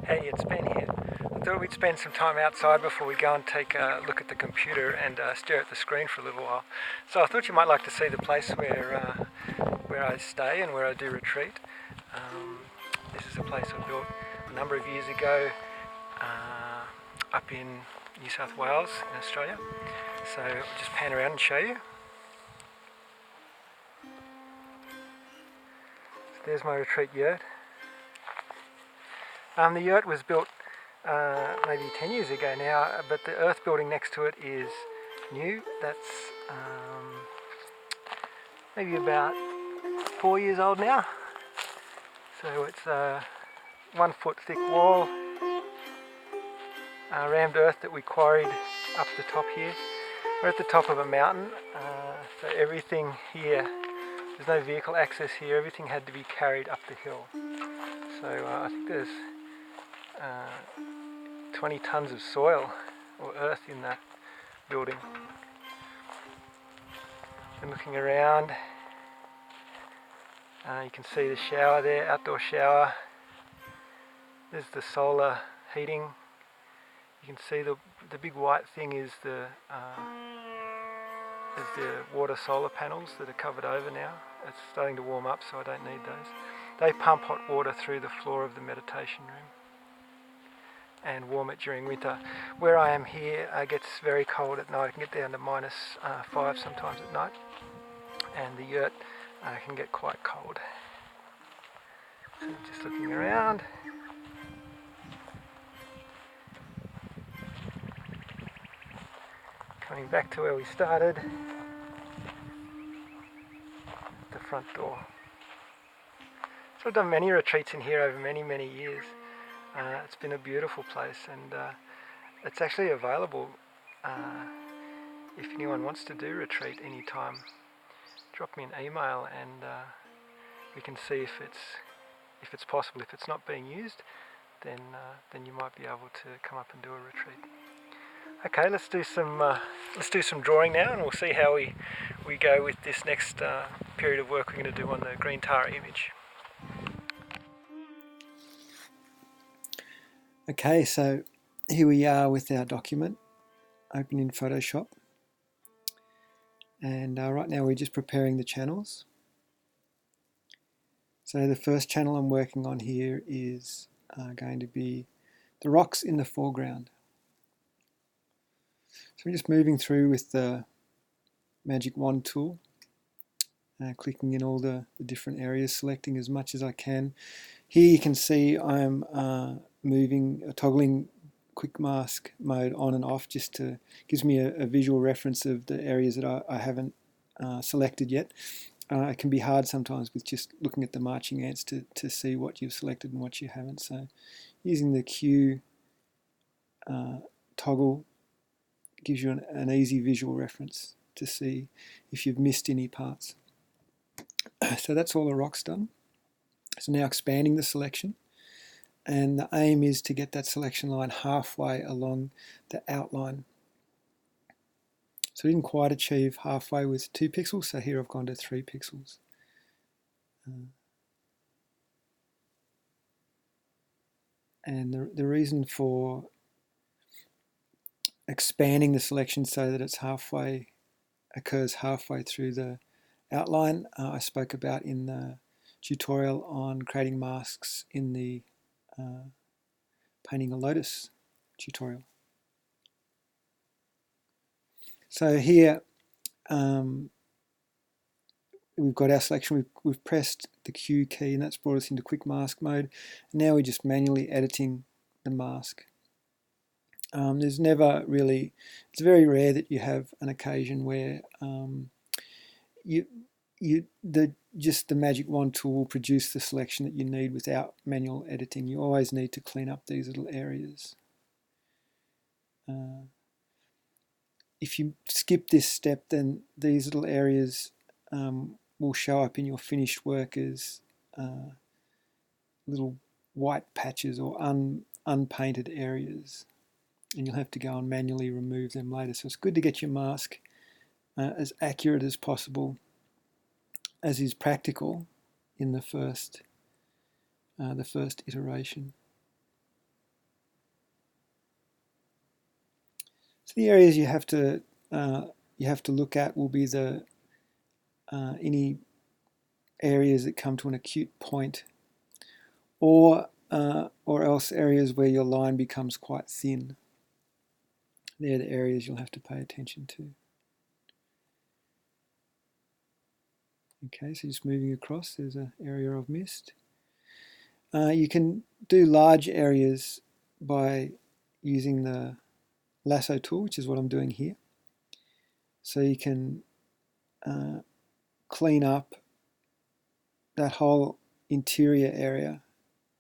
Hey, it's Ben here. I thought we'd spend some time outside before we go and take a look at the computer and stare at the screen for a little while. So I thought you might like to see the place where I stay and where I do retreat. This is a place I built a number of years ago up in New South Wales in Australia. So I'll just pan around and show you. So there's my retreat yurt. The yurt was built maybe 10 years ago now, but the earth building next to it is new. That's maybe about 4 years old now. So it's a 1 foot thick wall, rammed earth that we quarried up the top here. We're at the top of a mountain, so everything here, there's no vehicle access here, everything had to be carried up the hill. So I think there's 20 tons of soil or earth in that building. And looking around, you can see the shower there, outdoor shower. There's the solar heating. You can see the big white thing is the water solar panels that are covered over now. It's starting to warm up, so I don't need those. They pump hot water through the floor of the meditation room and warm it during winter. Where I am here gets very cold at night. It can get down to -5 sometimes at night, and the yurt can get quite cold. So just looking around. Coming back to where we started, the front door. So I've done many retreats in here over many years. It's been a beautiful place, and it's actually available if anyone wants to do retreat anytime. Drop me an email and we can see if it's possible. If it's not being used, then you might be able to come up and do a retreat. Okay, let's do some drawing now, and we'll see how we go with this next period of work we're going to do on the green Tara image. Okay, so here we are with our document open in Photoshop, and right now we're just preparing the channels. So the first channel I'm working on here is going to be the rocks in the foreground. So I'm just moving through with the magic wand tool, clicking in all the different areas, selecting as much as I can. Here you can see I'm toggling quick mask mode on and off, just to gives me a visual reference of the areas that I haven't selected yet. It can be hard sometimes with just looking at the marching ants to see what you've selected and what you haven't. So using the Q toggle gives you an easy visual reference to see if you've missed any parts. So that's all the rocks done. So now expanding the selection, and the aim is to get that selection line halfway along the outline. So I didn't quite achieve halfway with 2 pixels, so here I've gone to 3 pixels. And the reason for expanding the selection so that it's occurs halfway through the outline, I spoke about in the tutorial on creating masks in the painting a lotus tutorial. So here we've got our selection. We've pressed the Q key, and that's brought us into quick mask mode. And now we're just manually editing the mask. There's never really, it's very rare that you have an occasion where just the magic wand tool will produce the selection that you need without manual editing. You always need to clean up these little areas. If you skip this step, then these little areas will show up in your finished work as little white patches or unpainted areas, and you'll have to go and manually remove them later. So it's good to get your mask as accurate as possible, as is practical in the first iteration. So the areas you have to look at will be the any areas that come to an acute point, or else areas where your line becomes quite thin. They're the areas you'll have to pay attention to. Okay, so just moving across, there's an area I've missed. You can do large areas by using the lasso tool, which is what I'm doing here. So you can clean up that whole interior area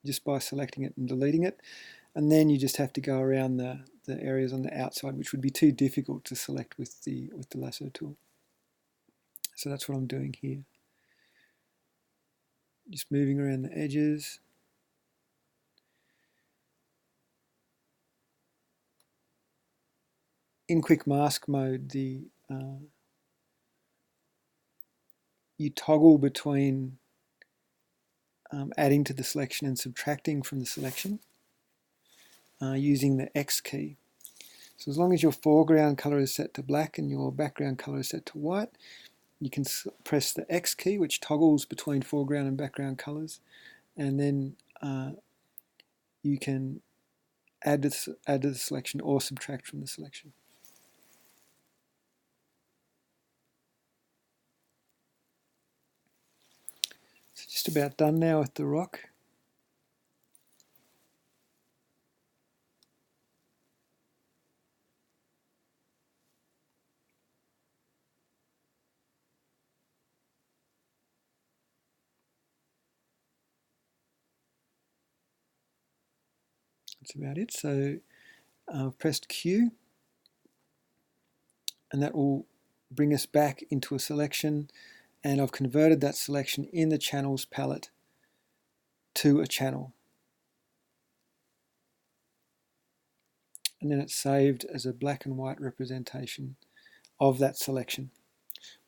just by selecting it and deleting it. And then you just have to go around the areas on the outside, which would be too difficult to select with the lasso tool. So that's what I'm doing here. Just moving around the edges. In quick mask mode, you toggle between adding to the selection and subtracting from the selection using the X key. So as long as your foreground color is set to black and your background color is set to white, you can press the X key, which toggles between foreground and background colors, and then you can add to the selection or subtract from the selection. So just about done now with the rock. That's about it. So I've pressed Q, and that will bring us back into a selection, and I've converted that selection in the channels palette to a channel. And then it's saved as a black and white representation of that selection,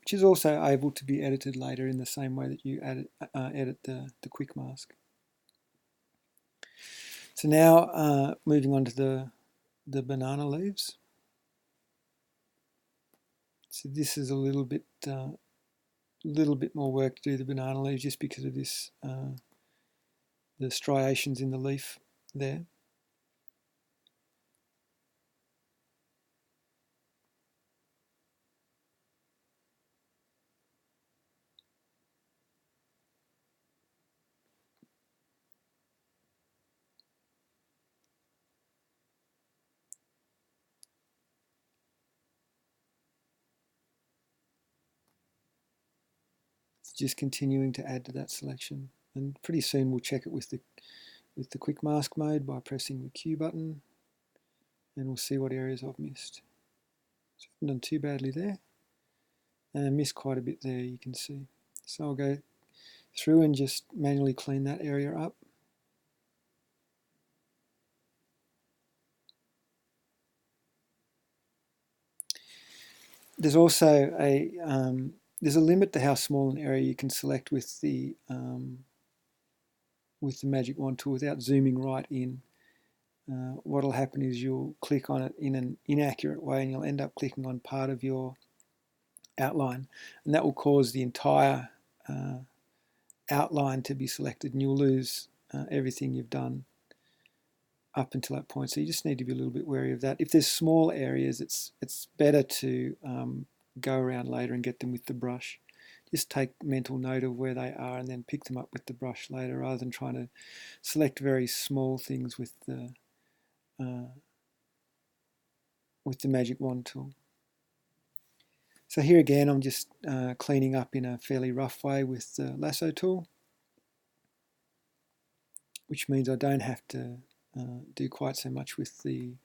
which is also able to be edited later in the same way that you edit the quick mask. So now moving on to the banana leaves. So this is a little bit more work to do the banana leaves, just because of this the striations in the leaf there. It's just continuing to add to that selection, and pretty soon we'll check it with the quick mask mode by pressing the Q button, and we'll see what areas I've missed. So I haven't done too badly there, and I missed quite a bit there, you can see. So I'll go through and just manually clean that area up. There's also there's a limit to how small an area you can select with the magic wand tool without zooming right in. What'll happen is you'll click on it in an inaccurate way, and you'll end up clicking on part of your outline, and that will cause the entire outline to be selected, and you'll lose everything you've done up until that point. So you just need to be a little bit wary of that. If there's small areas, it's better to go around later and get them with the brush. Just take mental note of where they are and then pick them up with the brush later, rather than trying to select very small things with the magic wand tool. So here again, I'm just cleaning up in a fairly rough way with the lasso tool, which means I don't have to do quite so much with the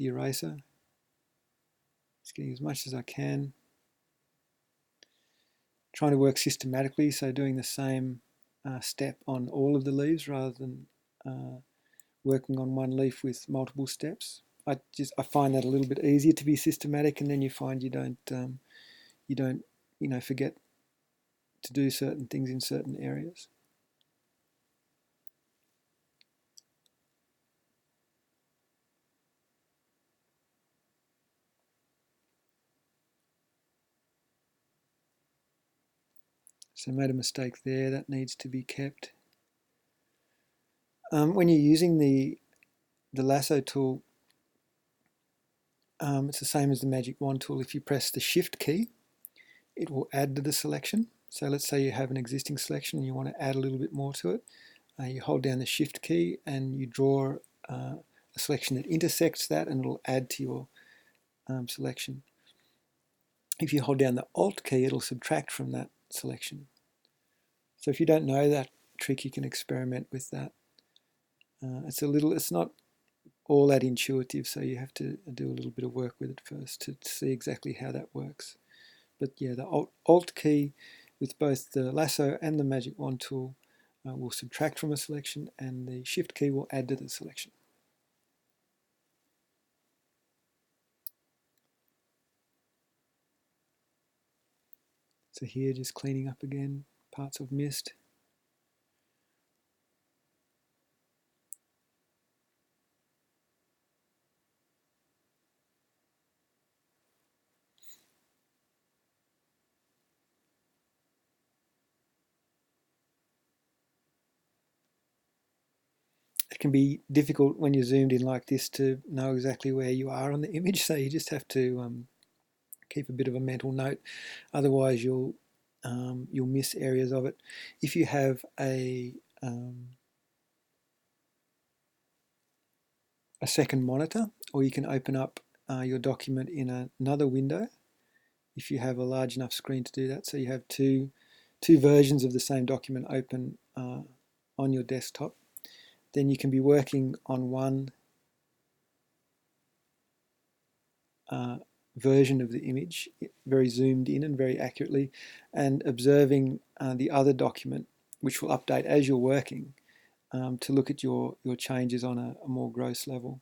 eraser. Just getting as much as I can. Trying to work systematically, so doing the same step on all of the leaves rather than working on one leaf with multiple steps. I find that a little bit easier to be systematic, and then you find you don't forget to do certain things in certain areas. So I made a mistake there, that needs to be kept. When you're using the lasso tool, it's the same as the magic wand tool. If you press the shift key, it will add to the selection. So let's say you have an existing selection and you want to add a little bit more to it. You hold down the shift key and you draw a selection that intersects that, and it'll add to your selection. If you hold down the alt key, it'll subtract from that selection. So if you don't know that trick, you can experiment with that. It's not all that intuitive, so you have to do a little bit of work with it first to see exactly how that works. But yeah, the alt key with both the lasso and the magic wand tool will subtract from a selection, and the shift key will add to the selection. So here, just cleaning up again, parts I've missed. It can be difficult when you're zoomed in like this to know exactly where you are on the image, so you just have to keep a bit of a mental note. Otherwise, you'll miss areas of it. If you have a second monitor, or you can open up your document in another window if you have a large enough screen to do that. So you have two versions of the same document open on your desktop. Then you can be working on one version of the image, very zoomed in and very accurately, and observing the other document, which will update as you're working, to look at your changes on a more gross level.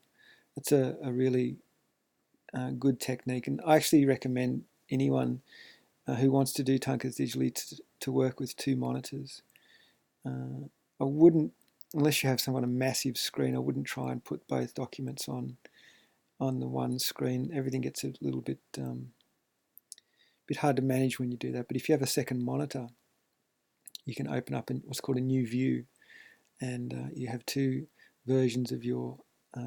It's a really good technique, and I actually recommend anyone who wants to do Thangkas digitally to work with two monitors. I wouldn't, unless you have some kind of massive screen, I wouldn't try and put both documents on the one screen. Everything gets a little bit hard to manage when you do that. But if you have a second monitor, you can open up what's called a new view, and you have two versions of your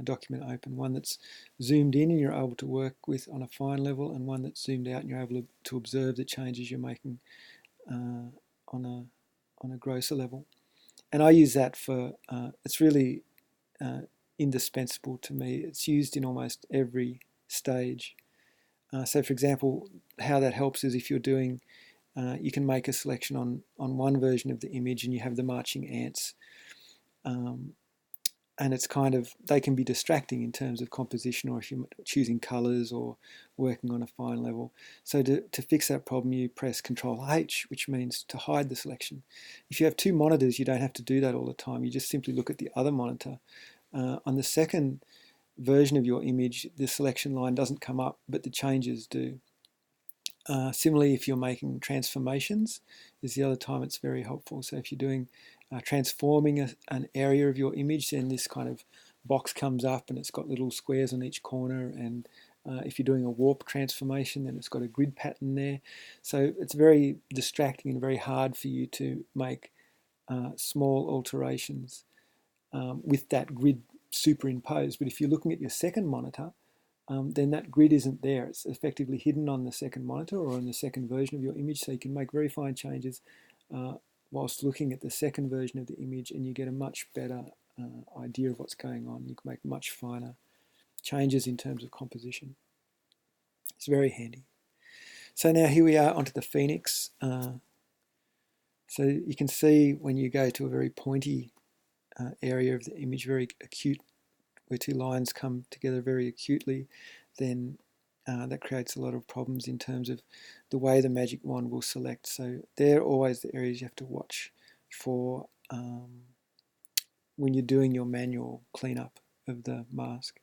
document open. One that's zoomed in and you're able to work with on a fine level, and one that's zoomed out and you're able to observe the changes you're making on a grosser level. And I use that for, it's really indispensable to me. It's used in almost every stage. So for example, how that helps is if you're doing, you can make a selection on one version of the image and you have the marching ants. And it's kind of, they can be distracting in terms of composition, or if you're choosing colors or working on a fine level. So to fix that problem, you press Control H, which means to hide the selection. If you have two monitors, you don't have to do that all the time. You just simply look at the other monitor. On the second version of your image, the selection line doesn't come up, but the changes do. Similarly, if you're making transformations, is the other time it's very helpful. So if you're doing transforming an area of your image, then this kind of box comes up and it's got little squares on each corner. And if you're doing a warp transformation, then it's got a grid pattern there. So it's very distracting and very hard for you to make small alterations with that grid superimposed. But if you're looking at your second monitor, then that grid isn't there. It's effectively hidden on the second monitor or on the second version of your image, so you can make very fine changes whilst looking at the second version of the image, and you get a much better idea of what's going on. You can make much finer changes in terms of composition. It's very handy. So now here we are onto the Phoenix. So you can see when you go to a very pointy area of the image, very acute, where two lines come together very acutely, then that creates a lot of problems in terms of the way the magic wand will select. So they're always the areas you have to watch for when you're doing your manual cleanup of the mask.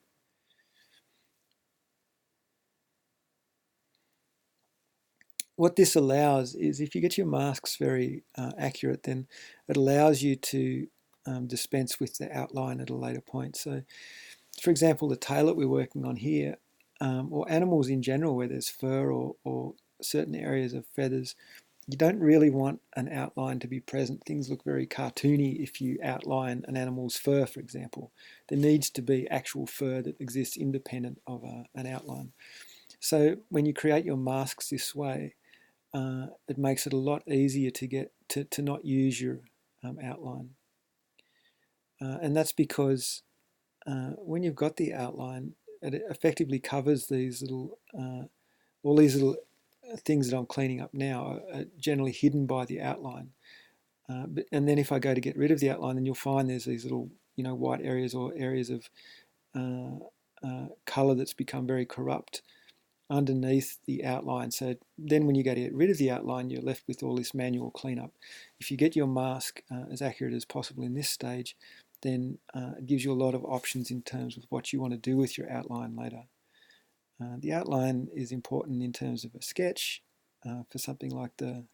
What this allows is, if you get your masks very accurate, then it allows you to dispense with the outline at a later point. So for example, the tail that we're working on here, or animals in general where there's fur or certain areas of feathers, you don't really want an outline to be present. Things look very cartoony if you outline an animal's fur, for example. There needs to be actual fur that exists independent of an outline. So when you create your masks this way, it makes it a lot easier to get to not use your outline. And that's because when you've got the outline, it effectively covers these little, all these little things that I'm cleaning up now are generally hidden by the outline. And then if I go to get rid of the outline, then you'll find there's these little, white areas or areas of colour that's become very corrupt underneath the outline. So then when you go to get rid of the outline, you're left with all this manual cleanup. If you get your mask as accurate as possible in this stage, then it gives you a lot of options in terms of what you want to do with your outline later. The outline is important in terms of a sketch for something like the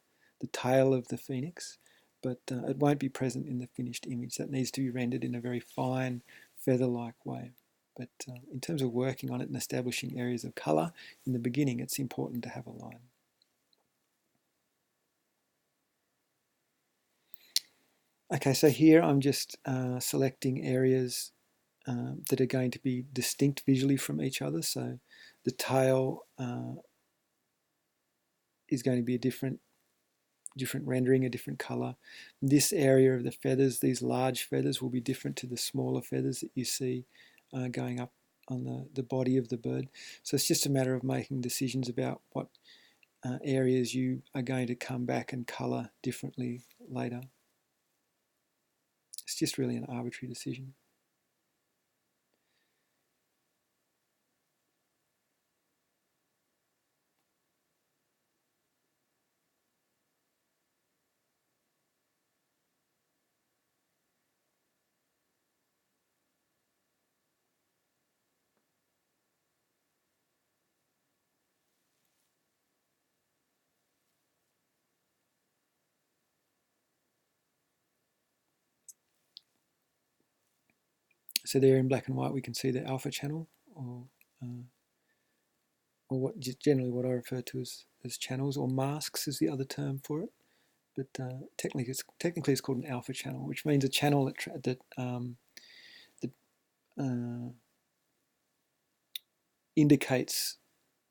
tail of the phoenix, but it won't be present in the finished image. That needs to be rendered in a very fine, feather-like way. But in terms of working on it and establishing areas of colour, in the beginning it's important to have a line. Okay, so here I'm just selecting areas that are going to be distinct visually from each other. So the tail is going to be a different rendering, a different colour. This area of the feathers, these large feathers, will be different to the smaller feathers that you see going up on the body of the bird. So it's just a matter of making decisions about what areas you are going to come back and colour differently later. It's just really an arbitrary decision. So there in black and white we can see the alpha channel, or generally what I refer to as channels, or masks is the other term for it. But technically it's called an alpha channel, which means a channel that indicates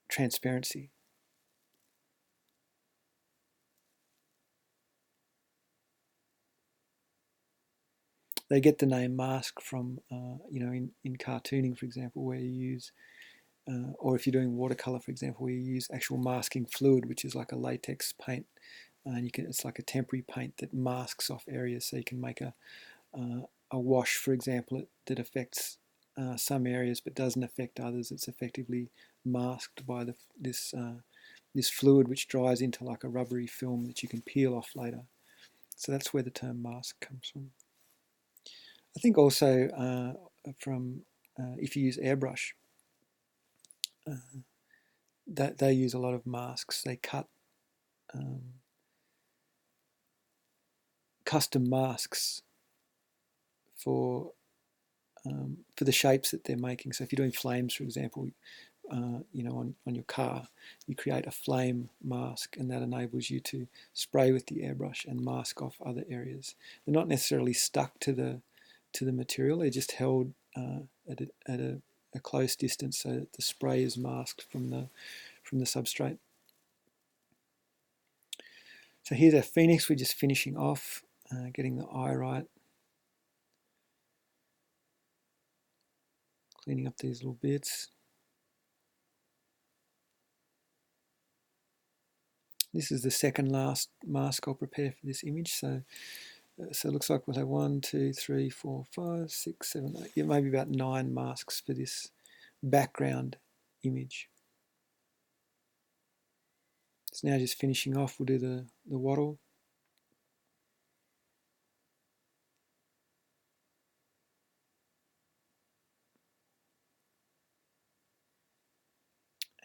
transparency. They get the name mask from, in cartooning, for example, where you use, or if you're doing watercolor, for example, where you use actual masking fluid, which is like a latex paint, and it's like a temporary paint that masks off areas, so you can make a wash, for example, that affects some areas but doesn't affect others. It's effectively masked by this fluid, which dries into like a rubbery film that you can peel off later. So that's where the term mask comes from. I think also from if you use airbrush, that they use a lot of masks. They cut custom masks for the shapes that they're making. So if you're doing flames, for example, on your car, you create a flame mask, and that enables you to spray with the airbrush and mask off other areas. They're not necessarily stuck to the material; they're just held at a close distance so that the spray is masked from the substrate. So here's our phoenix. We're just finishing off, getting the eye right, cleaning up these little bits. This is the second last mask I'll prepare for this image. So it looks like we'll have 1, 2, 3, 4, 5, 6, 7, 8, yeah, maybe about 9 masks for this background image. So now just finishing off, we'll do the wattle.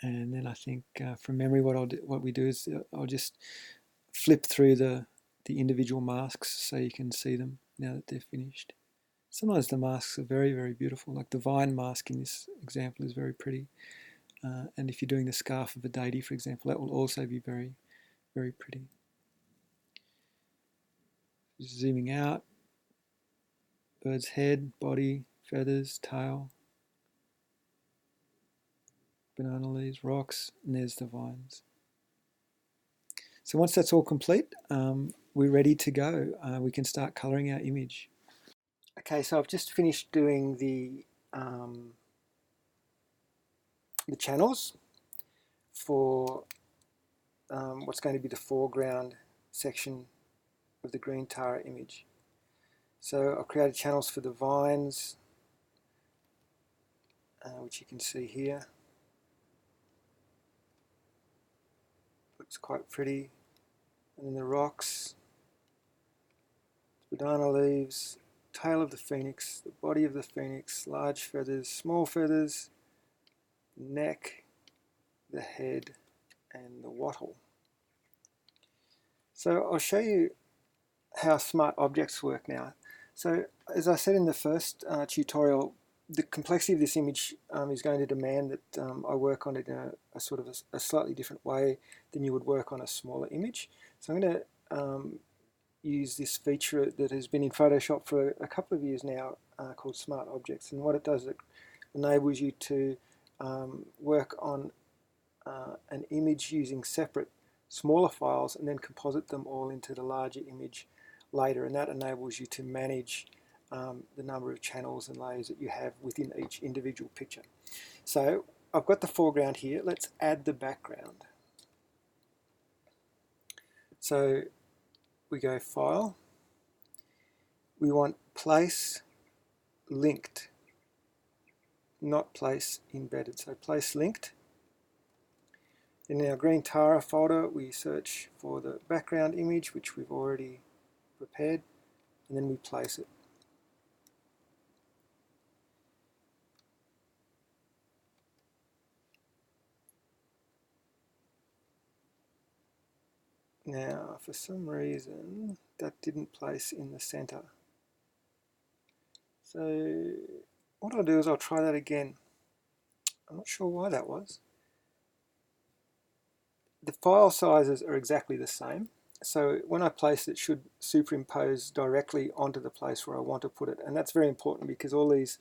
And then I think from memory what we do is I'll just flip through the individual masks so you can see them now that they're finished. Sometimes the masks are very, very beautiful. Like the vine mask in this example is very pretty. And if you're doing the scarf of a deity, for example, that will also be very, very pretty. Zooming out, bird's head, body, feathers, tail, banana leaves, rocks, and there's the vines. So once that's all complete, we're ready to go. We can start colouring our image. Okay, so I've just finished doing the channels for what's going to be the foreground section of the green Tara image. So I've created channels for the vines, which you can see here. Looks quite pretty. And then the rocks, banana leaves, tail of the phoenix, the body of the phoenix, large feathers, small feathers, neck, the head, and the wattle. So I'll show you how smart objects work now. So as I said in the first tutorial, the complexity of this image is going to demand that I work on it in a sort of a slightly different way than you would work on a smaller image. So I'm going to use this feature that has been in Photoshop for a couple of years now called Smart Objects, and what it does is it enables you to work on an image using separate smaller files and then composite them all into the larger image later, and that enables you to manage the number of channels and layers that you have within each individual picture. So I've got the foreground here. Let's add the background. So we go File, we want Place Linked, not Place Embedded. So Place Linked. In our green Tara folder, we search for the background image, which we've already prepared, and then we place it. Now, for some reason, that didn't place in the center. So what I'll do is I'll try that again. I'm not sure why that was. The file sizes are exactly the same. So when I place it, it should superimpose directly onto the place where I want to put it. And that's very important because all these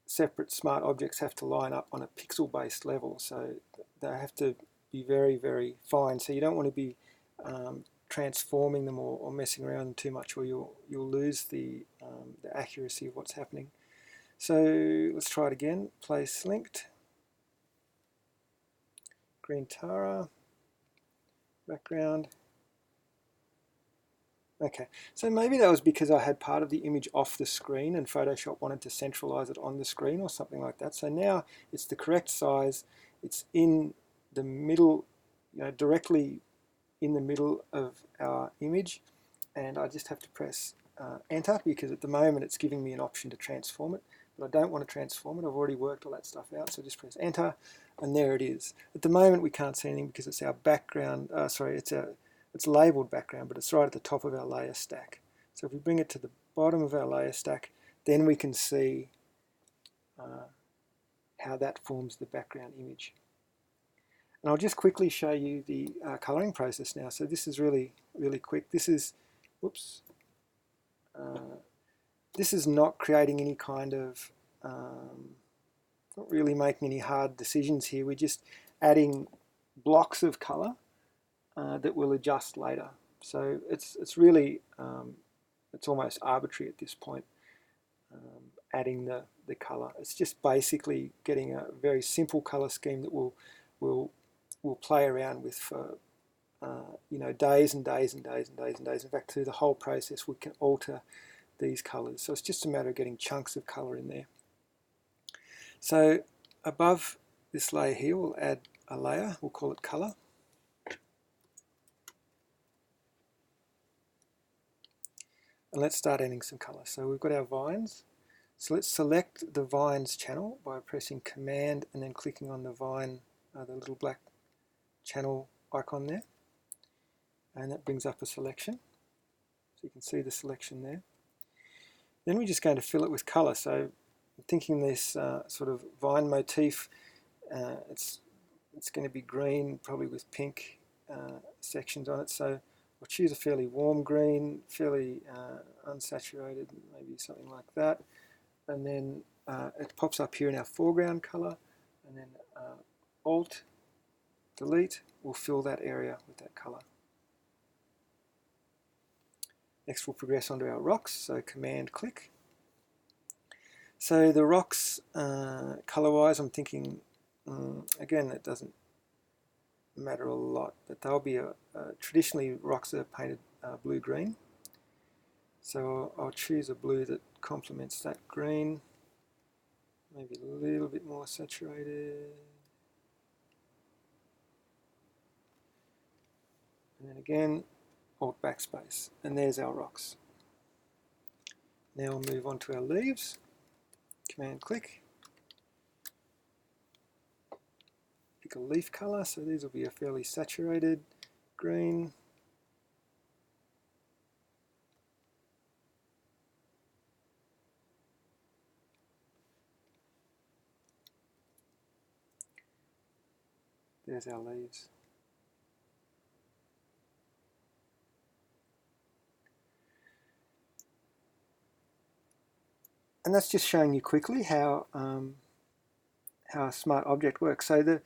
separate smart objects have to line up on a pixel-based level. So they have to be very, very fine. So you don't want to be transforming them or messing around too much, or you'll lose the accuracy of what's happening. So let's try it again. Place linked, green Tara, background. Okay, so maybe that was because I had part of the image off the screen and Photoshop wanted to centralize it on the screen or something like that. So now it's the correct size. It's in the middle, directly in the middle of our image, and I just have to press enter because at the moment it's giving me an option to transform it, but I don't want to transform it. I've already worked all that stuff out, so just press enter, and there it is. At the moment we can't see anything because it's our background, it's labeled background, but it's right at the top of our layer stack. So if we bring it to the bottom of our layer stack, then we can see how that forms the background image. And I'll just quickly show you the colouring process now. So this is really, really quick. This is, whoops, this is not creating any kind of, not really making any hard decisions here. We're just adding blocks of colour that we'll adjust later. So it's really, it's almost arbitrary at this point, adding the colour. It's just basically getting a very simple colour scheme that we'll play around with for days and days and days and days and days. In fact, through the whole process, we can alter these colours. So it's just a matter of getting chunks of colour in there. So above this layer here, we'll add a layer. We'll call it colour. And let's start adding some colour. So we've got our vines. So let's select the vines channel by pressing Command and then clicking on the vine, the little black channel icon there. And that brings up a selection. So you can see the selection there. Then we're just going to fill it with colour. So I'm thinking this sort of vine motif, it's going to be green, probably with pink sections on it. So I'll choose a fairly warm green, fairly unsaturated, maybe something like that. And then it pops up here in our foreground color, and then Alt, Delete will fill that area with that color. Next we'll progress onto our rocks, so Command click. So the rocks, color-wise, I'm thinking, again, it doesn't matter a lot, but they'll be traditionally rocks are painted blue-green. So I'll choose a blue that complements that green, maybe a little bit more saturated. And then again, Alt backspace, and there's our rocks. Now we'll move on to our leaves. Command click. Pick a leaf color, so these will be a fairly saturated green. There's our leaves. And that's just showing you quickly how a smart object works. So the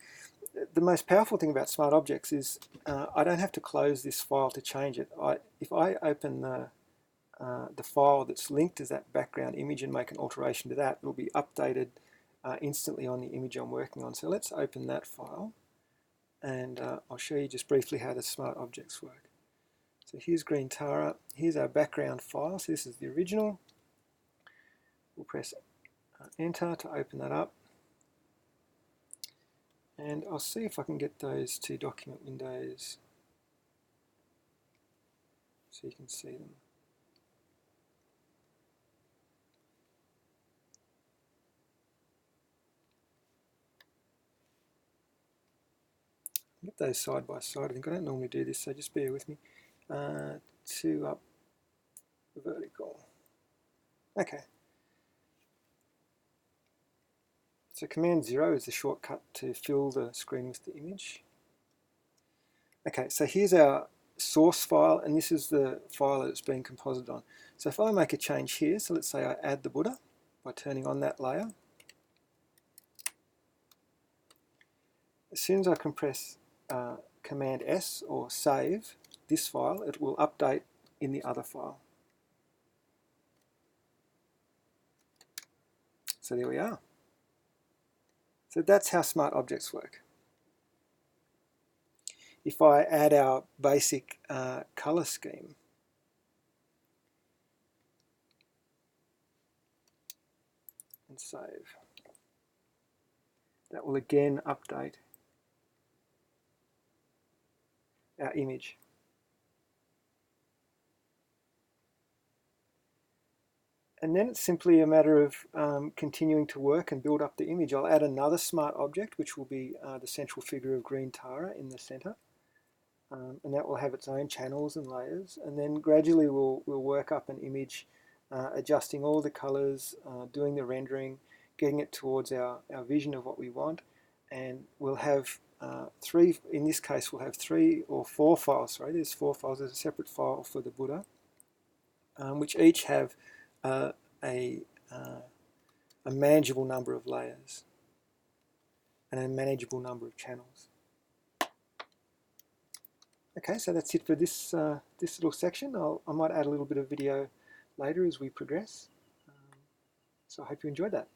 most powerful thing about smart objects is I don't have to close this file to change it. If I open the file that's linked as that background image and make an alteration to that, it will be updated instantly on the image I'm working on. So let's open that file, and I'll show you just briefly how the smart objects work. So here's Green Tara, here's our background file, so this is the original. We'll press enter to open that up, and I'll see if I can get those two document windows so you can see them. Get those side by side. I think I don't normally do this, so just bear with me. 2 up, vertical. Okay. So Command 0 is the shortcut to fill the screen with the image. Okay, so here's our source file, and this is the file that it's being composited on. So if I make a change here, so let's say I add the Buddha by turning on that layer. As soon as I can press Command S or save this file, it will update in the other file. So there we are. So that's how smart objects work. If I add our basic color scheme, and save, that will again update our image. And then it's simply a matter of continuing to work and build up the image. I'll add another smart object, which will be the central figure of Green Tara in the center. And that will have its own channels and layers. And then gradually we'll work up an image, adjusting all the colors, doing the rendering, getting it towards our vision of what we want. And we'll have in this case, we'll have 3 or 4 files. Sorry, there's 4 files. There's a separate file for the Buddha, which each have a manageable number of layers and a manageable number of channels. Okay, so that's it for this this little section. I might add a little bit of video later as we progress. So I hope you enjoyed that.